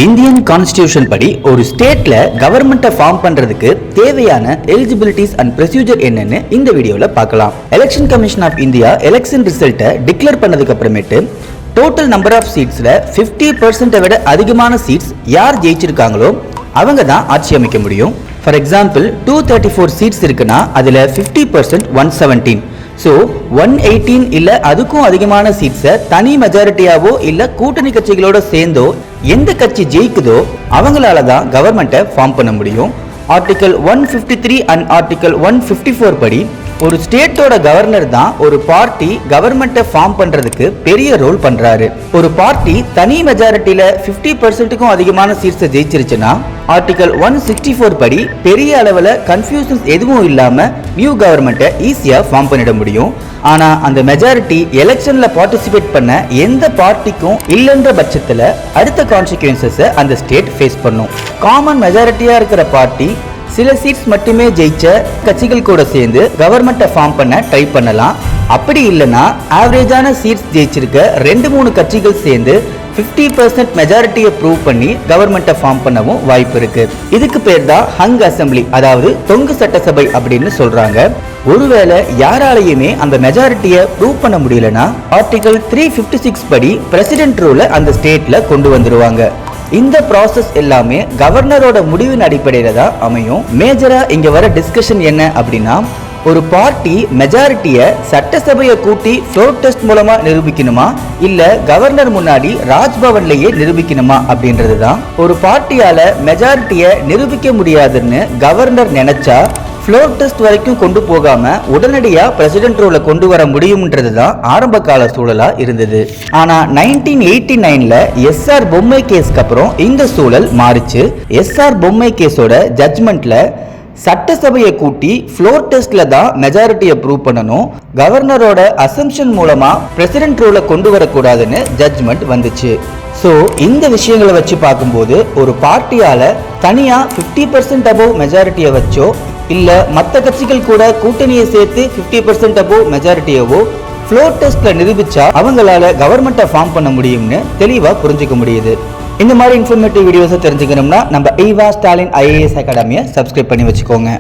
Indian constitution படி ஒரு ஸ்டேட்ல கவர்மெண்ட்டை ஃபார்ம் பண்றதுக்கு தேவையான எலிஜிபிலிட்டிஸ் அண்ட் ப்ரொசீஜர் என்னன்னு இந்த வீடியோல பார்க்கலாம். Election commission of India election ரிசல்ட்டை டிக்ளேர் பண்ணதுக்கு அப்புறமேட்டு டோட்டல் நம்பர் ஆஃப் சீட்ஸ்ல 50% விட அதிகமான சீட்ஸ் யார் ஜெயிச்சிருக்காங்களோ அவங்க தான் ஆட்சி அமைக்க முடியும். ஃபார் எக்ஸாம்பிள் 234 சீட்ஸ் இருக்குன்னா அதுல 50% 117. ஸோ 118 இல்ல அதுக்கும் அதிகமான சீட்ஸை தனி மெஜாரிட்டியாவோ இல்ல கூட்டணி கட்சிகளோட சேர்ந்தோ எந்த கட்சி ஜெயிக்குதோ அவங்களால தான் கவர்மெண்ட்டை ஃபார்ம் பண்ண முடியும். ஆர்டிகல் 153 அண்ட் ஆர்டிகல் 154 படி ஒரு ஸ்டேட்டோட கவர்னர் தான் ஒரு பார்ட்டி கவர்மெண்ட்டை ஃபார்ம் பண்றதுக்கு பெரிய ரோல் பண்றாரு. ஒரு பார்ட்டி தனி மெஜாரிட்டியில 50%க்கும் அதிகமான சீட்ஸை ஜெயிச்சிருச்சுன்னா ஆர்டிகல் 164 படி பெரிய அளவுல கன்ஃபியூஷன்ஸ் எதுவும் இல்லாம நியூ கவர்மெண்ட்டை ஈஸியா ஃபார்ம் பண்ணிட முடியும். ஆனா அந்த மெஜாரிட்டி எலெக்ஷன்ல பார்ட்டிசிபேட் பண்ண எந்த பார்ட்டிக்கும் இல்லைன்ற பட்சத்துல அடுத்த கான்சிக்வன்சஸை அந்த ஸ்டேட் ஃபேஸ் பண்ணும். காமன் மெஜாரிட்டியா இருக்கிற பார்ட்டி சில சீட்ஸ் மட்டுமே ஜெயிச்ச கட்சிகள் கூட சேர்ந்து கவர்மெண்ட்டை ஃபார்ம் பண்ண ட்ரை பண்ணலாம். அப்படி இல்லைன்னா ஆவரேஜான சீட்ஸ் ஜெயிச்சிருக்க 2-3 கட்சிகள் சேர்ந்து 50% மெஜாரிட்டியை ப்ரூவ் பண்ணி கவர்மெண்ட்டை ஃபார்ம் பண்ணவும் வாய்ப்பு இருக்கு. இதுக்கு பேர் தான் ஹங் அசம்பிளி, அதாவது தொங்கு சட்டசபை அப்படின்னு சொல்றாங்க. ஒருவேளை யாராலையுமே அந்த மெஜாரிட்டியை ப்ரூவ் பண்ண முடியலன்னா ஆர்டிகல் 356 படி பிரசிடென்ட் ரூலை அந்த ஸ்டேட்ல கொண்டு வந்துருவாங்க. இந்த ப்ராசஸ் எல்லாமே கவர்னரோட முடிவின் அடிப்படையில தான் அமையும். மேஜரா இங்க வர டிஸ்கஷன் என்ன அப்படின்னா, ஒரு பார்ட்டி மெஜாரிட்டியை சட்டசபையை கூட்டி ஃப்ளோர் டெஸ்ட் மூலமா நிரூபிக்கணுமா இல்ல கவர்னர் முன்னாடி ராஜ்பவன்லயே நிரூபிக்கணுமா அப்படின்றது தான். ஒரு பார்ட்டியால மெஜாரிட்டியை நிரூபிக்க முடியாதுன்னு கவர்னர் நினைச்சா ஃப்ளோர் டெஸ்ட் வரைக்கும் கொண்டு போகாம உடனடியா பிரசிடென்ட் ரூலை கொண்டு வர முடியும்ன்றது தான் ஆரம்ப கால சூழலா இருந்தது. ஆனா 1989ல எஸ்ஆர் பொம்மை கேஸ்க்கு அப்புறம் இந்த சூழல் மாறிச்சு. எஸ்ஆர் பொம்மை கேஸோட ஜட்ஜ்மெண்ட்ல சட்டசபையை கூட்டி ஃப்ளோர் டெஸ்ட்ல தான் மெஜாரிட்டியை ப்ரூவ் பண்ணணும், கவர்னரோட அசம்ஷன் மூலமா பிரசிடென்ட் ரூலை கொண்டு வரக்கூடாதுன்னு ஜட்ஜ்மெண்ட் வந்துச்சு. ஸோ இந்த விஷயங்களை வச்சு பார்க்கும்போது ஒரு பார்ட்டியால தனியா 50% அபோவ் மெஜாரிட்டியை வச்சோ இல்ல மற்ற கட்சிகள் கூட கூட்டணியை சேர்த்து 50% அபோவ் மெஜாரிட்டியவோ ஃப்ளோர் டெஸ்ட்ல நிரூபிச்சா அவங்களால கவர்மெண்ட்டை ஃபார்ம் பண்ண முடியும்னு தெளிவா புரிஞ்சுக்க முடியுது. இந்த மாதிரி இன்ஃபர்மேட்டிவ் வீடியோஸை தெரிஞ்சுக்கணும்னா நம்ம ஈவா ஸ்டாலின் IAS அகாடமியை சப்ஸ்கிரைப் பண்ணி வச்சுக்கோங்க.